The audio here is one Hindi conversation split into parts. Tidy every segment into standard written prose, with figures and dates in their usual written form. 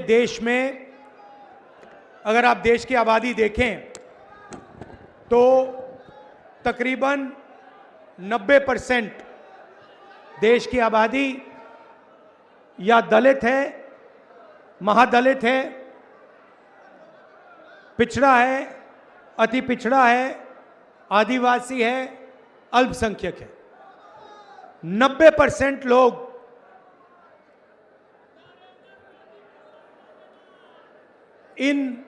देश में अगर आप देश की आबादी देखें तो तकरीबन 90% देश की आबादी या दलित है, महादलित है, पिछड़ा है, अति पिछड़ा है, आदिवासी है, अल्पसंख्यक है। 90% लोग इन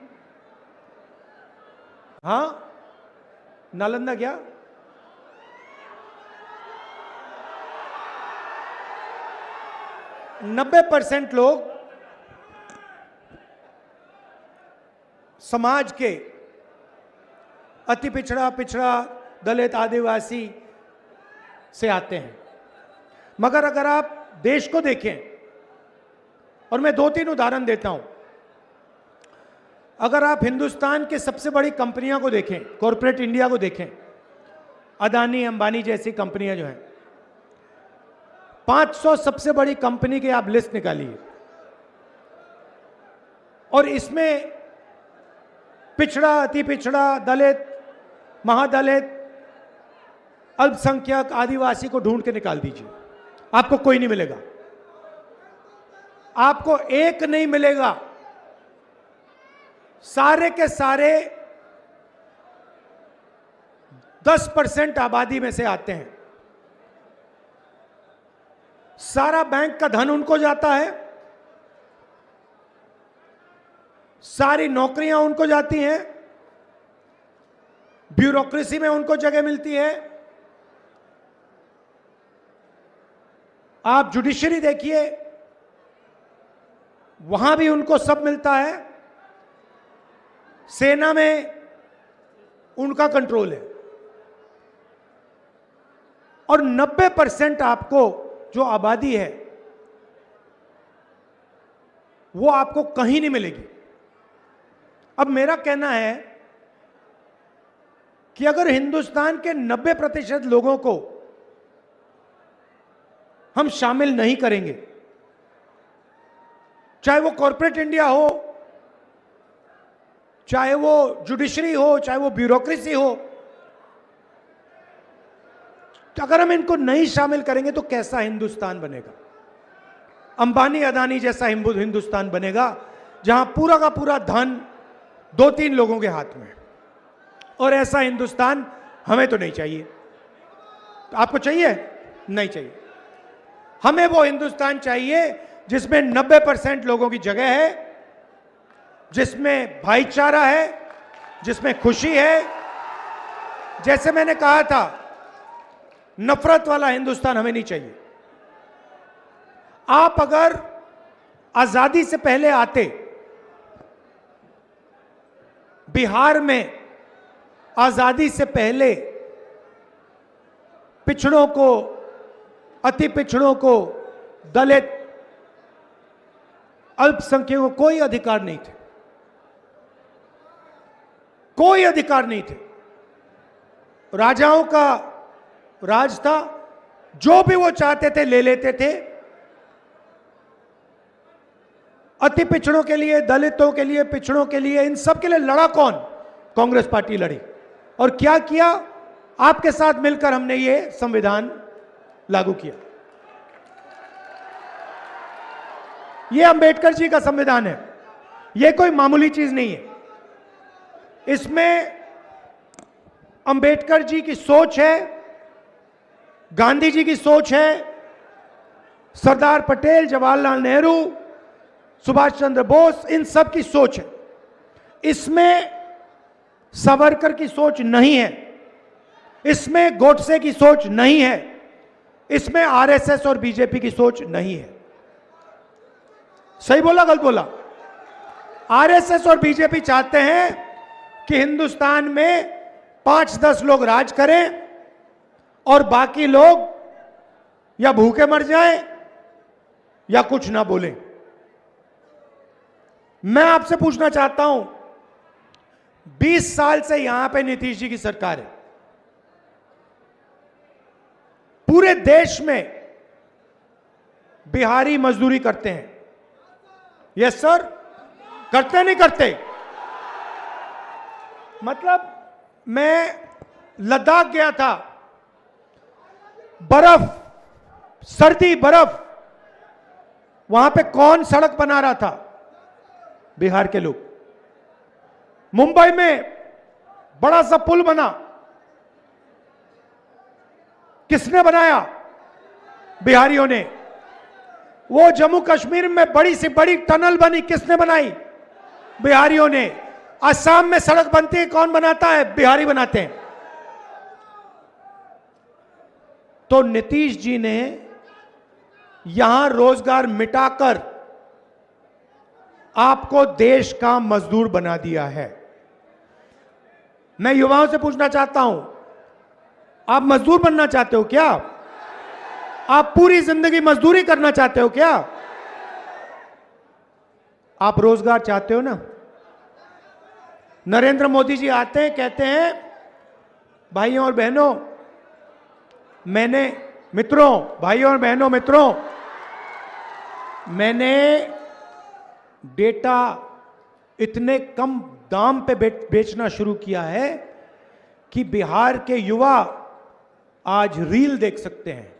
नालंदा क्या 90% लोग समाज के अति पिछड़ा, दलित, आदिवासी से आते हैं। मगर अगर आप देश को देखें, और मैं 2-3 उदाहरण देता हूं, अगर आप हिंदुस्तान के सबसे बड़ी कंपनियों को देखें, कॉरपोरेट इंडिया को देखें, अदानी, अंबानी जैसी कंपनियां जो हैं, 500 सबसे बड़ी कंपनी की आप लिस्ट निकालिए और इसमें पिछड़ा, अति पिछड़ा, दलित, महादलित, अल्पसंख्यक, आदिवासी को ढूंढ के निकाल दीजिए, आपको कोई नहीं मिलेगा। आपको एक नहीं मिलेगा। सारे के सारे 10% आबादी में से आते हैं। सारा बैंक का धन उनको जाता है, सारी नौकरियां उनको जाती हैं, ब्यूरोक्रेसी में उनको जगह मिलती है। आप जुडिशरी देखिए, वहां भी उनको सब मिलता है। सेना में उनका कंट्रोल है और 90% आपको जो आबादी है वो आपको कहीं नहीं मिलेगी। अब मेरा कहना है कि अगर हिंदुस्तान के 90% लोगों को हम शामिल नहीं करेंगे, चाहे वो कॉरपोरेट इंडिया हो, चाहे वो जुडिशरी हो, चाहे वो ब्यूरोक्रेसी हो, तो अगर हम इनको नहीं शामिल करेंगे तो कैसा हिंदुस्तान बनेगा? अंबानी, अदानी जैसा हिंदुस्तान बनेगा जहां पूरा का पूरा धन 2-3 लोगों के हाथ में। और ऐसा हिंदुस्तान हमें तो नहीं चाहिए। तो आपको चाहिए? नहीं चाहिए। हमें वो हिंदुस्तान चाहिए जिसमें 90% लोगों की जगह है, जिसमें भाईचारा है, जिसमें खुशी है। जैसे मैंने कहा था, नफरत वाला हिंदुस्तान हमें नहीं चाहिए। आप अगर आजादी से पहले आते, बिहार में आजादी से पहले पिछड़ों को, अति पिछड़ों को, दलित, अल्पसंख्यकों को कोई अधिकार नहीं थे, कोई अधिकार नहीं थे। राजाओं का राज था, जो भी वो चाहते थे ले लेते थे। अति पिछड़ों के लिए, दलितों के लिए, पिछड़ों के लिए, इन सब के लिए लड़ा कौन? कांग्रेस पार्टी लड़ी। और क्या किया? आपके साथ मिलकर हमने ये संविधान लागू किया। ये अंबेडकर जी का संविधान है, ये कोई मामूली चीज नहीं है। इसमें अंबेडकर जी की सोच है, गांधी जी की सोच है, सरदार पटेल, जवाहरलाल नेहरू, सुभाष चंद्र बोस, इन सब की सोच है। इसमें सावरकर की सोच नहीं है, इसमें गोडसे की सोच नहीं है, इसमें आरएसएस और बीजेपी की सोच नहीं है। सही बोला, गलत बोला? आरएसएस और बीजेपी चाहते हैं कि हिंदुस्तान में 5-10 लोग राज करें और बाकी लोग या भूखे मर जाएं या कुछ ना बोलें। मैं आपसे पूछना चाहता हूं, 20 साल से यहां पे नीतीश जी की सरकार है। पूरे देश में बिहारी मजदूरी करते हैं। यस सर, करते नहीं करते? मतलब मैं लद्दाख गया था, बर्फ, सर्दी, बर्फ, वहां पे कौन सड़क बना रहा था? बिहार के लोग। मुंबई में बड़ा सा पुल बना, किसने बनाया? बिहारियों ने। वो जम्मू कश्मीर में बड़ी से बड़ी टनल बनी, किसने बनाई? बिहारियों ने। असम में सड़क बनती है, कौन बनाता है? बिहारी बनाते हैं। तो नीतीश जी ने यहां रोजगार मिटाकर आपको देश का मजदूर बना दिया है। मैं युवाओं से पूछना चाहता हूं, आप मजदूर बनना चाहते हो क्या? आप पूरी जिंदगी मजदूरी करना चाहते हो क्या? आप रोजगार चाहते हो ना? नरेंद्र मोदी जी आते हैं, कहते हैं भाइयों और बहनों, भाइयों और बहनों, मित्रों, मैंने डेटा इतने कम दाम पे बेचना शुरू किया है कि बिहार के युवा आज रील देख सकते हैं,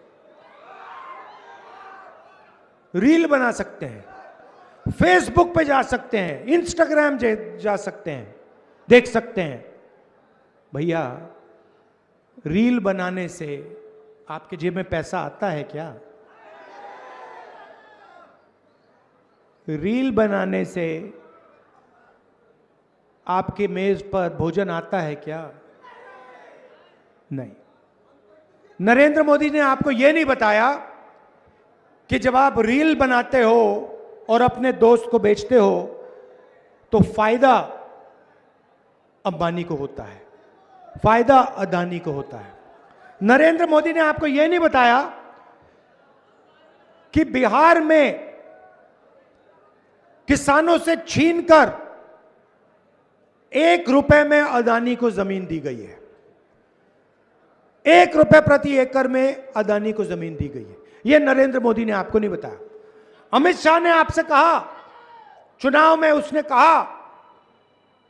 रील बना सकते हैं, फेसबुक पे जा सकते हैं, इंस्टाग्राम जा सकते हैं, देख सकते हैं। भैया, रील बनाने से आपके जेब में पैसा आता है क्या? रील बनाने से आपके मेज पर भोजन आता है क्या? नहीं। नरेंद्र मोदी ने आपको यह नहीं बताया कि जब आप रील बनाते हो और अपने दोस्त को बेचते हो तो फायदा अंबानी को होता है, फायदा अदानी को होता है। नरेंद्र मोदी ने आपको यह नहीं बताया कि बिहार में किसानों से छीनकर 1 रुपए में अदानी को जमीन दी गई है। 1 रुपए प्रति एकड़ में अदानी को जमीन दी गई है। यह नरेंद्र मोदी ने आपको नहीं बताया। अमित शाह ने आपसे कहा, चुनाव में उसने कहा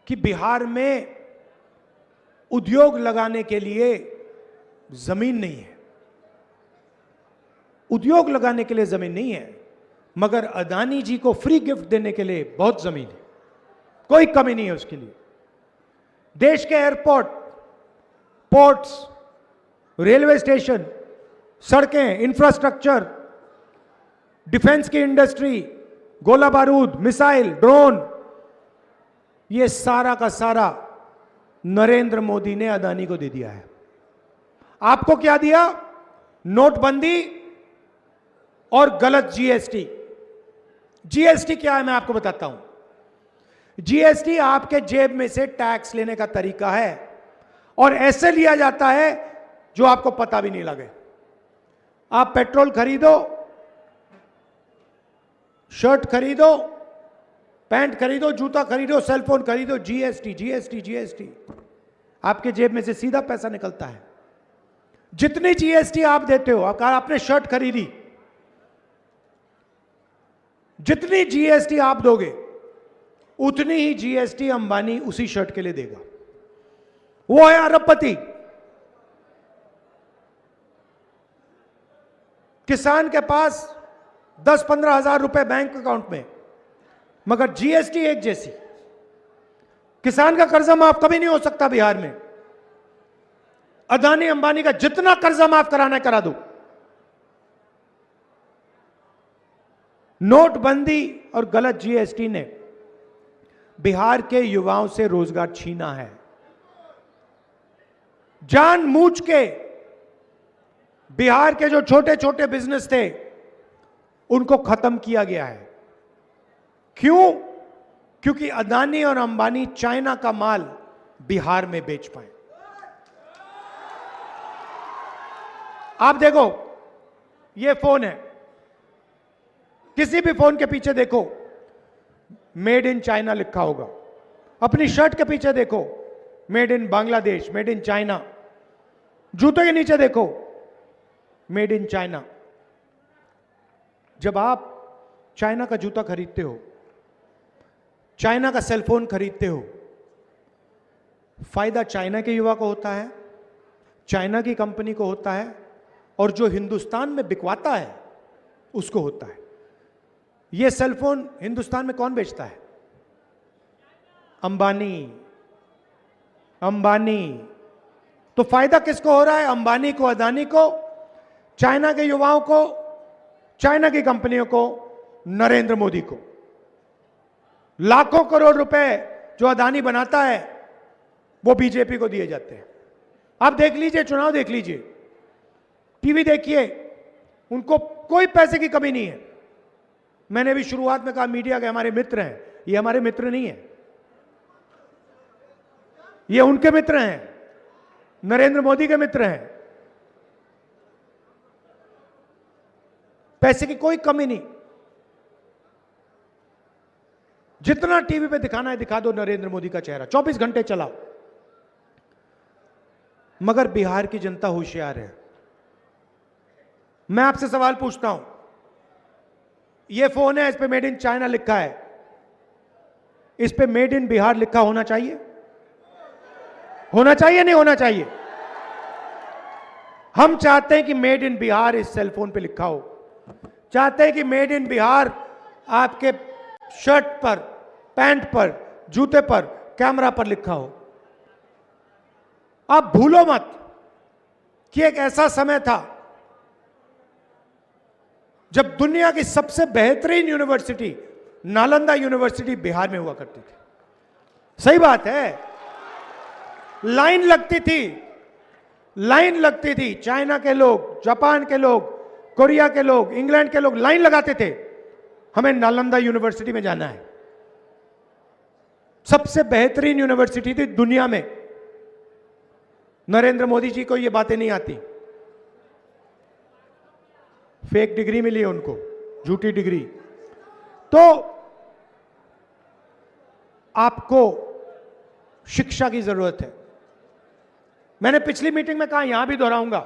कि बिहार में उद्योग लगाने के लिए जमीन नहीं है, उद्योग लगाने के लिए जमीन नहीं है, मगर अदानी जी को फ्री गिफ्ट देने के लिए बहुत जमीन है, कोई कमी नहीं है उसके लिए। देश के एयरपोर्ट, पोर्ट्स, रेलवे स्टेशन, सड़कें, इंफ्रास्ट्रक्चर, डिफेंस की इंडस्ट्री, गोला बारूद, मिसाइल, ड्रोन, ये सारा का सारा नरेंद्र मोदी ने अदानी को दे दिया है। आपको क्या दिया? नोटबंदी और गलत जीएसटी। जीएसटी क्या है मैं आपको बताता हूं। जीएसटी आपके जेब में से टैक्स लेने का तरीका है और ऐसे लिया जाता है जो आपको पता भी नहीं लगे। आप पेट्रोल खरीदो, शर्ट खरीदो, पैंट खरीदो, जूता खरीदो, सेलफोन खरीदो, जीएसटी जीएसटी जीएसटी, आपके जेब में से सीधा पैसा निकलता है। जितनी जीएसटी आप देते हो, आपने शर्ट खरीदी, जितनी जीएसटी आप दोगे उतनी ही जीएसटी अंबानी उसी शर्ट के लिए देगा। वो है अरबपति। किसान के पास 10-15 हजार रुपए बैंक अकाउंट में, मगर जीएसटी एक जैसी। किसान का कर्जा माफ कभी नहीं हो सकता बिहार में। अदानी अंबानी का जितना कर्जा माफ कराना है करा दो। नोटबंदी और गलत जीएसटी ने बिहार के युवाओं से रोजगार छीना है। जानबूझ के बिहार के जो छोटे छोटे बिजनेस थे उनको खत्म किया गया है। क्यों? क्योंकि अदानी और अंबानी चाइना का माल बिहार में बेच पाए। आप देखो, ये फोन है, किसी भी फोन के पीछे देखो मेड इन चाइना लिखा होगा। अपनी शर्ट के पीछे देखो made in Bangladesh, made in China. जूतों के नीचे देखो मेड इन चाइना। जब आप चाइना का जूता खरीदते हो, चाइना का सेलफोन खरीदते हो, फायदा चाइना के युवा को होता है, चाइना की कंपनी को होता है, और जो हिंदुस्तान में बिकवाता है उसको होता है। यह सेलफोन हिंदुस्तान में कौन बेचता है? अंबानी। अंबानी। तो फायदा किसको हो रहा है? अंबानी को, अदानी को, चाइना के युवाओं को, चाइना की कंपनियों को, नरेंद्र मोदी को। लाखों करोड़ रुपए जो अदानी बनाता है वो बीजेपी को दिए जाते हैं। आप देख लीजिए, चुनाव देख लीजिए, टीवी देखिए, उनको कोई पैसे की कमी नहीं है। मैंने भी शुरुआत में कहा मीडिया के हमारे मित्र हैं, ये हमारे मित्र नहीं है, ये उनके मित्र हैं, नरेंद्र मोदी के मित्र हैं। पैसे की कोई कमी नहीं। जितना टीवी पे दिखाना है दिखा दो नरेंद्र मोदी का चेहरा, 24 घंटे चलाओ। मगर बिहार की जनता होशियार है। मैं आपसे सवाल पूछता हूं, यह फोन है, इस पे मेड इन चाइना लिखा है, इस पे मेड इन बिहार लिखा होना चाहिए? होना चाहिए, नहीं होना चाहिए? हम चाहते हैं कि मेड इन बिहार इस सेलफोन पे लिखा हो, चाहते हैं कि मेड इन बिहार आपके शर्ट पर, पैंट पर, जूते पर, कैमरा पर लिखा हो। आप भूलो मत कि एक ऐसा समय था जब दुनिया की सबसे बेहतरीन यूनिवर्सिटी नालंदा यूनिवर्सिटी बिहार में हुआ करती थी। सही बात है, लाइन लगती थी, लाइन लगती थी। चाइना के लोग, जापान के लोग, कोरिया के लोग, इंग्लैंड के लोग लाइन लगाते थे, हमें नालंदा यूनिवर्सिटी में जाना है। सबसे बेहतरीन यूनिवर्सिटी थी दुनिया में। नरेंद्र मोदी जी को ये बातें नहीं आती, फेक डिग्री मिली है उनको, झूठी डिग्री। तो आपको शिक्षा की जरूरत है। मैंने पिछली मीटिंग में कहा, यहां भी दोहराऊंगा,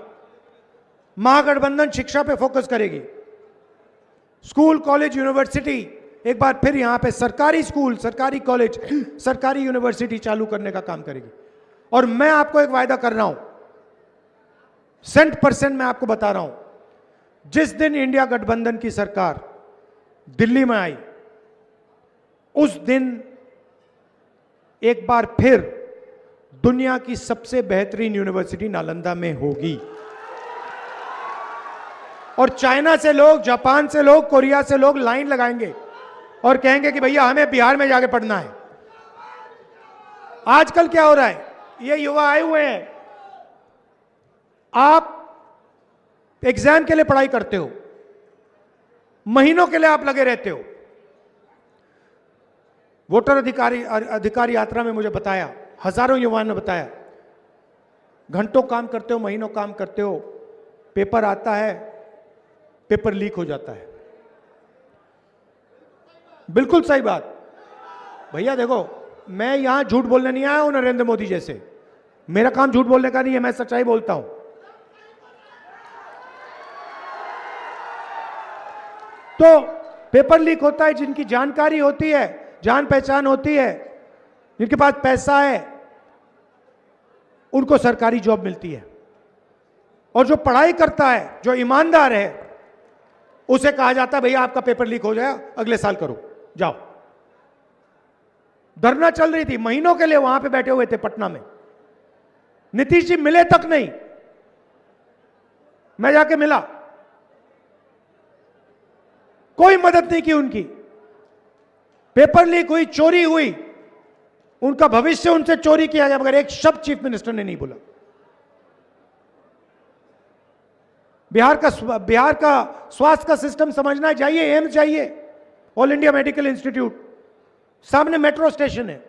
महागठबंधन शिक्षा पे फोकस करेगी। स्कूल, कॉलेज, यूनिवर्सिटी, एक बार फिर यहां पे सरकारी स्कूल, सरकारी कॉलेज, सरकारी यूनिवर्सिटी चालू करने का काम करेगी। और मैं आपको एक वायदा कर रहा हूं, 100% मैं आपको बता रहा हूं, जिस दिन इंडिया गठबंधन की सरकार दिल्ली में आई, उस दिन एक बार फिर दुनिया की सबसे बेहतरीन यूनिवर्सिटी नालंदा में होगी। और चाइना से लोग, जापान से लोग, कोरिया से लोग लाइन लगाएंगे और कहेंगे कि भैया हमें बिहार में जाके पढ़ना है। आजकल क्या हो रहा है, ये युवा आए हुए हैं, आप एग्जाम के लिए पढ़ाई करते हो, महीनों के लिए आप लगे रहते हो। वोटर अधिकार यात्रा में मुझे बताया, हजारों युवाओं ने बताया, घंटों काम करते हो, महीनों काम करते हो, पेपर आता है, पेपर लीक हो जाता है। बिल्कुल सही बात भैया। देखो, मैं यहां झूठ बोलने नहीं आया हूं नरेंद्र मोदी जैसे, मेरा काम झूठ बोलने का नहीं है, मैं सच्चाई बोलता हूं। तो पेपर लीक होता है, जिनकी जानकारी होती है, जान पहचान होती है, जिनके पास पैसा है, उनको सरकारी जॉब मिलती है। और जो पढ़ाई करता है, जो ईमानदार है, उसे कहा जाता है भैया आपका पेपर लीक हो जाए, अगले साल करो, जाओ। धरना चल रही थी, महीनों के लिए वहां पे बैठे हुए थे पटना में, नीतीश जी मिले तक नहीं। मैं जाके मिला, कोई मदद नहीं की उनकी। पेपर लीक हुई, चोरी हुई, उनका भविष्य उनसे चोरी किया गया, मगर एक शब्द चीफ मिनिस्टर ने नहीं बोला। बिहार का स्वास्थ्य का सिस्टम समझना चाहिए, एम्स चाहिए, ऑल इंडिया मेडिकल इंस्टीट्यूट, सामने मेट्रो स्टेशन है,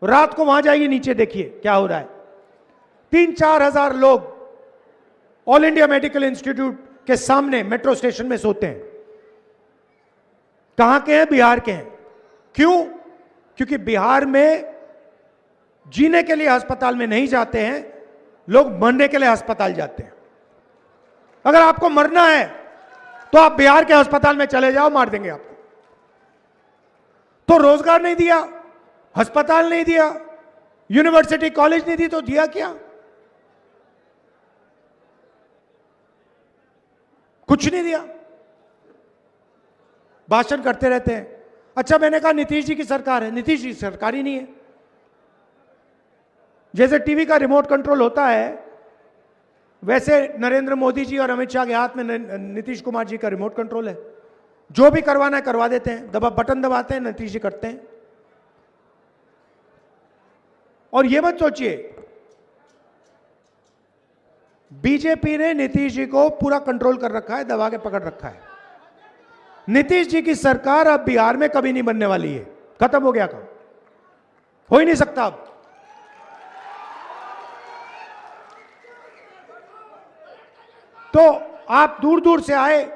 रात को वहां जाइए, नीचे देखिए क्या हो रहा है। 3-4 हजार लोग ऑल इंडिया मेडिकल इंस्टीट्यूट के सामने मेट्रो स्टेशन में सोते हैं। कहां के हैं? बिहार के हैं। क्यों? क्योंकि बिहार में जीने के लिए अस्पताल में नहीं जाते हैं लोग, मरने के लिए अस्पताल जाते हैं। अगर आपको मरना है तो आप बिहार के अस्पताल में चले जाओ, मार देंगे आपको। तो रोजगार नहीं दिया, अस्पताल नहीं दिया, यूनिवर्सिटी कॉलेज नहीं दी, तो दिया क्या? कुछ नहीं दिया, भाषण करते रहते हैं। अच्छा, मैंने कहा नीतीश जी की सरकार है, नीतीश जी की सरकार ही नहीं है। जैसे टीवी का रिमोट कंट्रोल होता है, वैसे नरेंद्र मोदी जी और अमित शाह के हाथ में नीतीश कुमार जी का रिमोट कंट्रोल है। जो भी करवाना है करवा देते हैं, बटन दबाते हैं, नीतीश जी करते हैं। और ये मत सोचिए, बीजेपी ने नीतीश जी को पूरा कंट्रोल कर रखा है, दबा के पकड़ रखा है। नीतीश जी की सरकार अब बिहार में कभी नहीं बनने वाली है, खत्म हो गया काम, हो ही नहीं सकता अब। तो आप दूर दूर से आए,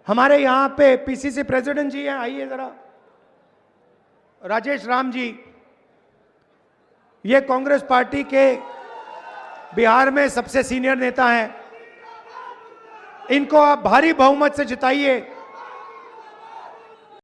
हमारे यहां पे पीसीसी प्रेसिडेंट जी हैं, आइए जरा, राजेश राम जी, ये कांग्रेस पार्टी के बिहार में सबसे सीनियर नेता हैं। इनको आप भारी बहुमत से जिताइए।